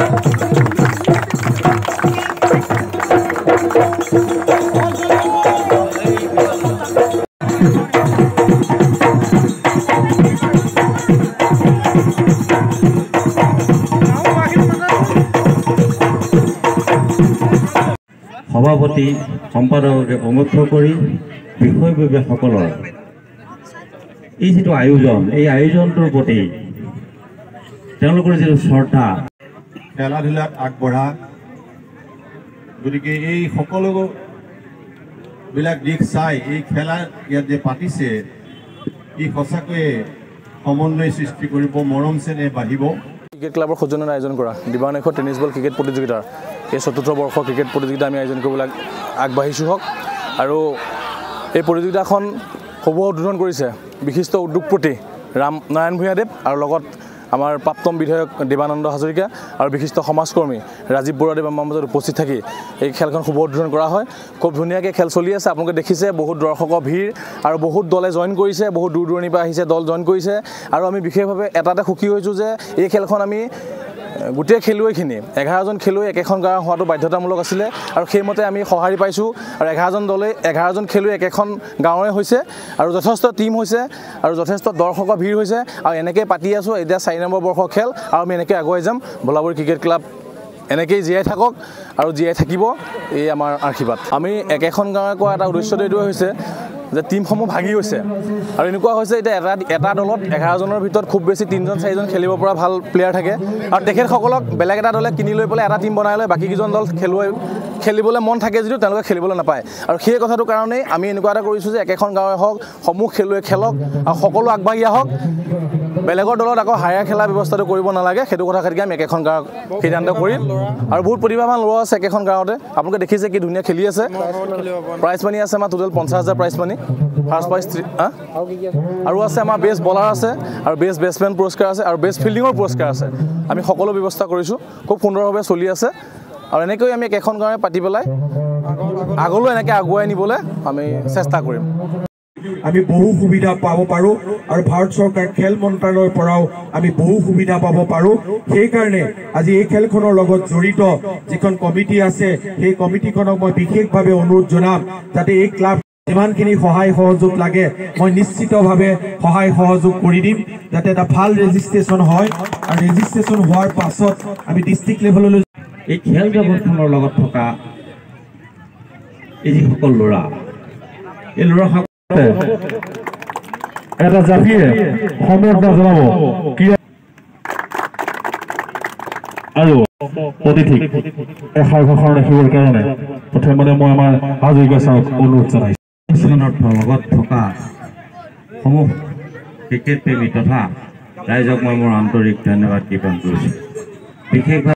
সভাপতি সম্পাদকে অনুৰোধ কৰি বিষয়ববীয়াসকলৰ এই যিটো আয়োজন এই আয়োজনটোৰ প্ৰতি তেওঁলোকৰ যিটো শ্ৰদ্ধা খেলা ধূলাত আগবঢ়া গতিকে এই সকলোবিলাক দিশ চাই এই খেলা ইয়াত যে পাতিছে ই সঁচাকৈয়ে সমন্বয় সৃষ্টি কৰিব মৰম চেনেহ বাঢ়িব। ক্ৰিকেট ক্লাবৰ সৌজন্যত আয়োজন কৰা দিবানৈশ টেনিছ বল ক্ৰিকেট প্ৰতিযোগিতাৰ এই ৪ৰ্থ বৰ্ষৰ ক্ৰিকেট প্ৰতিযোগিতা আমি আয়োজন কৰিবলৈ আগবাঢ়িছোঁ হওক আৰু এই প্ৰতিযোগিতাখন শুভ উদ্বোধন কৰিছে বিশিষ্ট উদ্যোগপতি নাৰায়ণ ভূঞাদেৱ আৰু লগত আমাৰ প্ৰাক্তন বিধায়ক দেৱানন্দ হাজৰিকা আৰু বিশিষ্ট সমাজকৰ্মী ৰাজীৱ বৰুৱাদেৱ আমাৰ মাজত উপস্থিত থাকি এই খেলখন শুভ উদ্বোধন কৰা হয়। খুব ধুনীয়াকৈ খেল চলি আছে, আপোনালোকে দেখিছে বহুত দৰ্শকৰ ভিৰ আৰু বহুত দলে জইন কৰিছে, বহুত দূৰ দূৰণিৰ পৰা আহিছে দল জইন কৰিছে আৰু আমি বিশেষভাৱে এটাতে সুখী হৈছোঁ যে এই খেলখন আমি গোটেই খেলুৱৈখিনি 11জন খেলুৱৈ একেখন গাঁৱৰ হোৱাটো বাধ্যতামূলক আছিলে আৰু সেইমতে আমি সঁহাৰি পাইছোঁ আৰু 11জন খেলুৱৈ একেখন গাঁৱৰে হৈছে আৰু যথেষ্ট টীম হৈছে আৰু যথেষ্ট দৰ্শকৰ ভিৰ হৈছে আৰু এনেকৈ পাতি আছোঁ। এতিয়া 4 নম্বৰ বৰ্ষৰ খেল আৰু আমি এনেকৈ আগুৱাই যাম। ভোলাবৰী ক্ৰিকেট ক্লাব এনেকেই জীয়াই থাকক আৰু জীয়াই থাকিব, এই আমাৰ আশীৰ্বাদ। আমি একেখন গাঁৱে কোৱা এটা উদ্দেশ্যটো এইটোৱে হৈছে যে টিমসমূহ ভাগি গৈছে আৰু এনেকুৱা হৈছে এতিয়া এটা দলত 11জনৰ ভিতৰত খুব বেছি 3জন 4জন খেলিব পৰা ভাল প্লেয়াৰ থাকে আৰু তেখেতসকলক বেলেগ এটা দলে কিনি লৈ পেলাই এটা টিম বনাই লয়, বাকীকেইজন দল খেলিবলৈ মন থাকে যদিও তেওঁলোকে খেলিবলৈ নাপায় আৰু সেই কথাটোৰ কাৰণেই আমি এনেকুৱা এটা কৰিছোঁ যে একেখন গাঁৱে হওক সমূহ খেলুৱৈ খেলক আৰু সকলো আগবাঢ়ি আহক, বেলেগৰ দলত আকৌ হায়াৰ খেলা ব্যৱস্থাটো কৰিব নালাগে, সেইটো কথা খাতিকে আমি একেখন গাঁৱক সিদ্ধান্ত কৰিম আৰু বহুত প্ৰতিভাৱান ল'ৰা আছে একেখন গাঁৱতে। আপোনালোকে দেখিছে কি ধুনীয়া খেলি আছে, প্ৰাইজ মানি আছে আমাৰ total 50,000 prize money, first prize আৰু আছে আমাৰ বেষ্ট বলাৰ আছে আৰু বেষ্ট বেটছমেন পুৰস্কাৰ আছে আৰু বেষ্ট ফিল্ডিঙৰ পুৰস্কাৰ আছে। আমি সকলো ব্যৱস্থা কৰিছোঁ, খুব সুন্দৰভাৱে চলি আছে আৰু এনেকৈ আমি একেখন গাঁৱে পাতি পেলাই আগলৈ এনেকৈ আগুৱাই নিবলৈ আমি চেষ্টা কৰিম। আমি বহু সুবিধা পাব পাৰোঁ আৰু ভাৰত চৰকাৰ খেল মন্ত্ৰালয়ৰ পৰাও আমি বহু সুবিধা পাব পাৰোঁ। সেইকাৰণে আজি এই খেলখনৰ লগত জড়িত যিখন কমিটি আছে সেই কমিটিখনক মই বিশেষভাৱে অনুৰোধ জনাম যাতে এই ক্লাব যিমানখিনি সহায় সহযোগ লাগে মই নিশ্চিতভাৱে সহায় সহযোগ কৰি দিম যাতে এটা ভাল ৰেজিষ্ট্ৰেশ্যন হয় আৰু ৰেজিষ্ট্ৰেশ্যন হোৱাৰ পাছত আমি ডিষ্ট্ৰিক্ট লেভেললৈ এই খেল জগতখনৰ লগত থকা এই যিসকল ল'ৰা এই ল'ৰাসকল এটা জাতিয়ে সম্বৰ্ধনা জনাব আৰু অতিথিক এষাৰ ভাষণ ৰাখিবৰ কাৰণে প্ৰথমতে মই আমাৰ হাজৰিকা ছাৰক অনুৰোধ জনাইছোঁ। লগত থকা সমূহ ক্ৰিকেট প্ৰেমী তথা ৰাইজক মই মোৰ আন্তৰিক ধন্যবাদ জ্ঞাপন কৰিছোঁ। বিশেষভাৱে